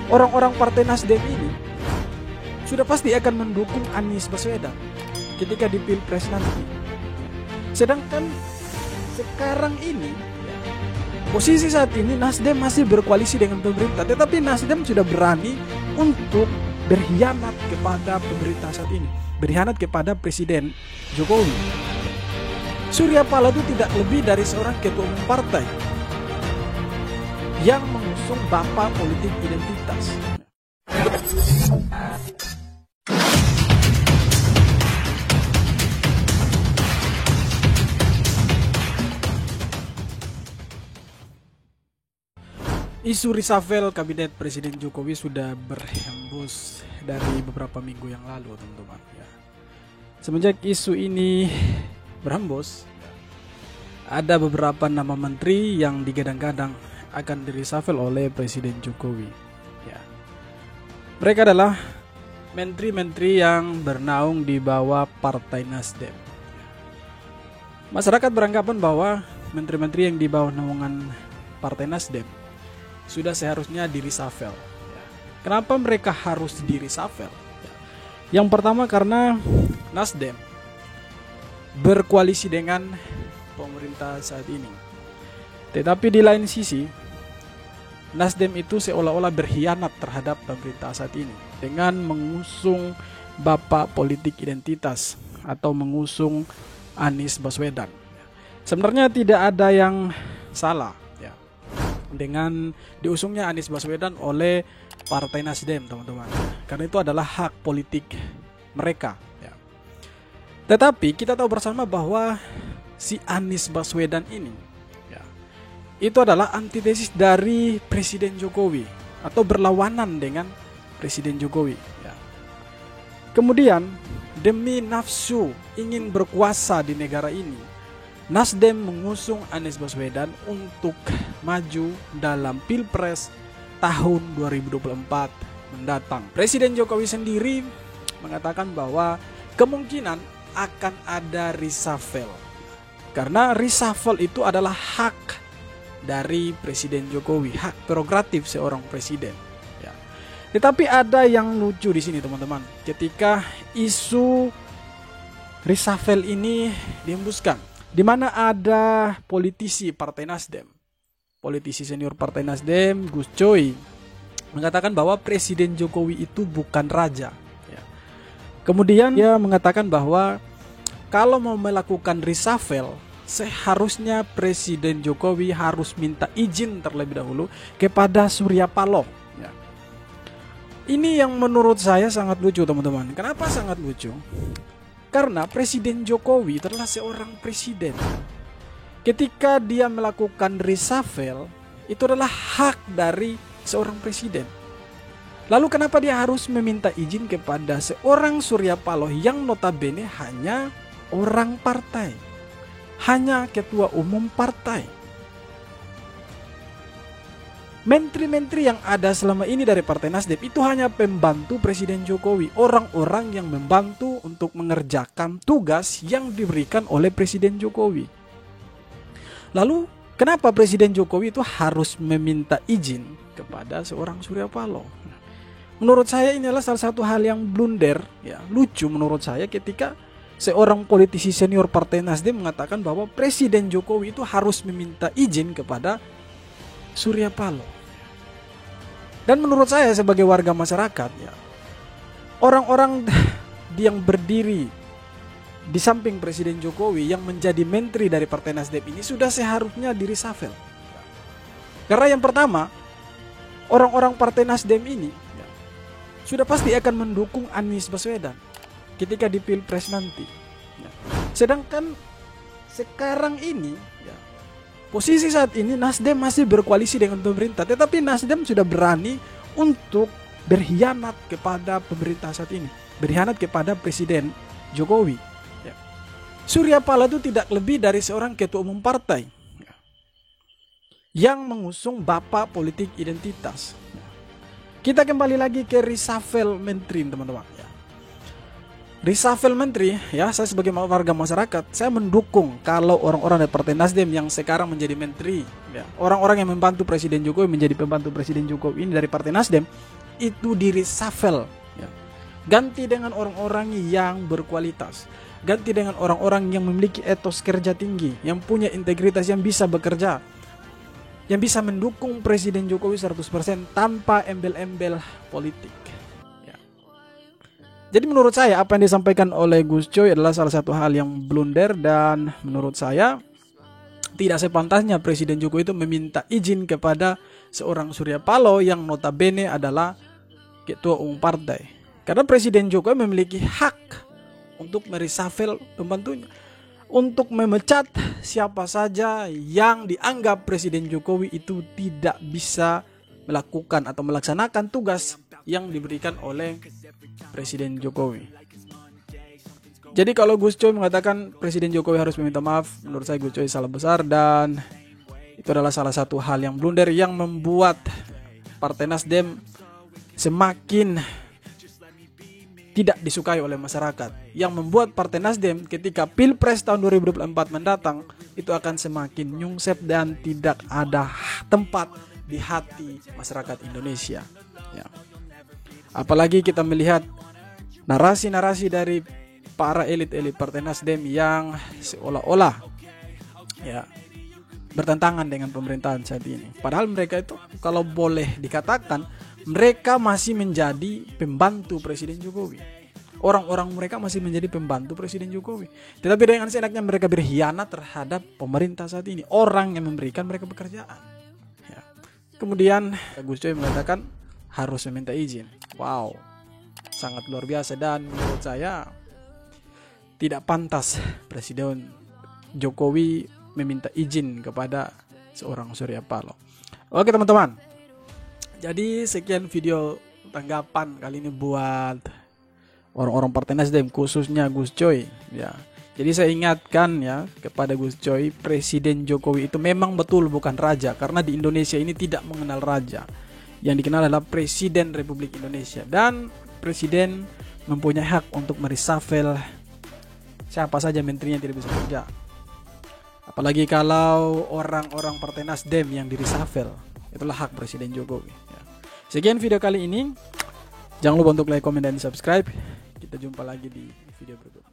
orang-orang Partai Nasdem ini sudah pasti akan mendukung Anies Baswedan ketika di Pilpres nanti. Sedangkan sekarang ini, posisi saat ini Nasdem masih berkoalisi dengan pemerintah, tetapi Nasdem sudah berani untuk berkhianat kepada pemerintah saat ini, berkhianat kepada Presiden Jokowi. Surya Paloh itu tidak lebih dari seorang ketua umum partai yang mengusung bapak politik identitas. Isu reshuffle kabinet Presiden Jokowi sudah berhembus dari beberapa minggu yang lalu, teman-teman. Ya. Semenjak isu ini berhembus, ada beberapa nama menteri yang digadang-gadang akan direshuffle oleh Presiden Jokowi. Ya. Mereka adalah menteri-menteri yang bernaung di bawah Partai Nasdem. Masyarakat beranggapan bahwa menteri-menteri yang di bawah naungan Partai Nasdem sudah seharusnya di-reshuffle. Kenapa mereka harus di-reshuffle? Yang pertama karena Nasdem berkoalisi dengan pemerintah saat ini. Tetapi di lain sisi, Nasdem itu seolah-olah berkhianat terhadap pemerintah saat ini dengan mengusung bapak politik identitas atau mengusung Anies Baswedan. Sebenarnya tidak ada yang salah dengan diusungnya Anies Baswedan oleh Partai Nasdem, teman-teman, karena itu adalah hak politik mereka. Tetapi kita tahu bersama bahwa si Anies Baswedan ini itu adalah antitesis dari Presiden Jokowi atau berlawanan dengan Presiden Jokowi. Kemudian demi nafsu ingin berkuasa di negara ini, Nasdem mengusung Anies Baswedan untuk maju dalam Pilpres tahun 2024 mendatang. Presiden Jokowi sendiri mengatakan bahwa kemungkinan akan ada reshuffle. Karena reshuffle itu adalah hak dari Presiden Jokowi, hak prerogatif seorang presiden. Tetapi ada yang lucu di sini, teman-teman. Ketika isu reshuffle ini dihembuskan, di mana ada politisi Partai Nasdem, politisi senior Partai Nasdem, Gus Coy, mengatakan bahwa Presiden Jokowi itu bukan raja. Kemudian dia mengatakan bahwa kalau mau melakukan reshuffle, seharusnya Presiden Jokowi harus minta izin terlebih dahulu kepada Surya Paloh. Ini yang menurut saya sangat lucu, teman-teman. Kenapa sangat lucu? Karena Presiden Jokowi adalah seorang presiden. Ketika dia melakukan reshuffle, itu adalah hak dari seorang presiden. Lalu kenapa dia harus meminta izin kepada seorang Surya Paloh yang notabene hanya orang partai, hanya ketua umum partai? Menteri-menteri yang ada selama ini dari Partai Nasdem itu hanya pembantu Presiden Jokowi, orang-orang yang membantu untuk mengerjakan tugas yang diberikan oleh Presiden Jokowi. Lalu kenapa Presiden Jokowi itu harus meminta izin kepada seorang Surya Paloh? Menurut saya ini adalah salah satu hal yang blunder, lucu menurut saya, ketika seorang politisi senior Partai Nasdem mengatakan bahwa Presiden Jokowi itu harus meminta izin kepada Surya Paloh. Dan menurut saya sebagai warga masyarakat, orang-orang yang berdiri di samping Presiden Jokowi yang menjadi menteri dari Partai Nasdem ini sudah seharusnya di-reshuffle. Karena yang pertama, orang-orang Partai Nasdem ini sudah pasti akan mendukung Anies Baswedan ketika di Pilpres nanti. Sedangkan sekarang ini, posisi saat ini Nasdem masih berkoalisi dengan pemerintah, tetapi Nasdem sudah berani untuk berkhianat kepada pemerintah saat ini, berkhianat kepada Presiden Jokowi. Surya Paloh itu tidak lebih dari seorang ketua umum partai yang mengusung bapak politik identitas. Kita kembali lagi ke reshuffle menteri, teman-teman. reshuffle menteri, ya saya sebagai warga masyarakat, saya mendukung kalau orang-orang dari Partai Nasdem yang sekarang menjadi menteri, ya, orang-orang yang membantu Presiden Jokowi menjadi pembantu Presiden Jokowi ini dari Partai Nasdem, itu di reshuffle, ya. Ganti dengan orang-orang yang berkualitas, ganti dengan orang-orang yang memiliki etos kerja tinggi, yang punya integritas, yang bisa bekerja, yang bisa mendukung Presiden Jokowi 100% tanpa embel-embel politik. Jadi menurut saya apa yang disampaikan oleh Gus Coy adalah salah satu hal yang blunder, dan menurut saya tidak sepantasnya Presiden Jokowi itu meminta izin kepada seorang Surya Paloh yang notabene adalah ketua umum partai. Karena Presiden Jokowi memiliki hak untuk mereshuffle pembantunya, untuk memecat siapa saja yang dianggap Presiden Jokowi itu tidak bisa melakukan atau melaksanakan tugas yang diberikan oleh Presiden Jokowi. Jadi kalau Gus Coy mengatakan Presiden Jokowi harus meminta maaf, menurut saya Gus Coy salah besar, dan itu adalah salah satu hal yang blunder yang membuat Partai Nasdem semakin tidak disukai oleh masyarakat, yang membuat Partai Nasdem ketika Pilpres tahun 2024 mendatang itu akan semakin nyungsep dan tidak ada tempat di hati masyarakat Indonesia, ya. Apalagi kita melihat narasi-narasi dari para elit-elit Partai Nasdem yang seolah-olah, ya, bertentangan dengan pemerintahan saat ini. Padahal mereka itu kalau boleh dikatakan mereka masih menjadi pembantu Presiden Jokowi. Orang-orang mereka masih menjadi pembantu Presiden Jokowi. Tetapi dengan seenaknya mereka berkhianat terhadap pemerintah saat ini, orang yang memberikan mereka pekerjaan, ya. Kemudian Gus Coy mengatakan harus meminta izin. Wow, sangat luar biasa, dan menurut saya tidak pantas Presiden Jokowi meminta izin kepada seorang Surya Paloh. Oke teman-teman, jadi sekian video tanggapan kali ini buat orang-orang Partai Nasdem, khususnya Gus Coy, ya. Jadi saya ingatkan ya kepada Gus Coy, Presiden Jokowi itu memang betul bukan raja, karena di Indonesia ini tidak mengenal raja. Yang dikenal adalah Presiden Republik Indonesia, dan Presiden mempunyai hak untuk mereshuffle siapa saja menterinya tidak bisa kerja. Apalagi kalau orang-orang Partai Nasdem yang direshuffle, itulah hak Presiden Jokowi, ya. Sekian video kali ini. Jangan lupa untuk like, komen, dan subscribe. Kita jumpa lagi di video berikutnya.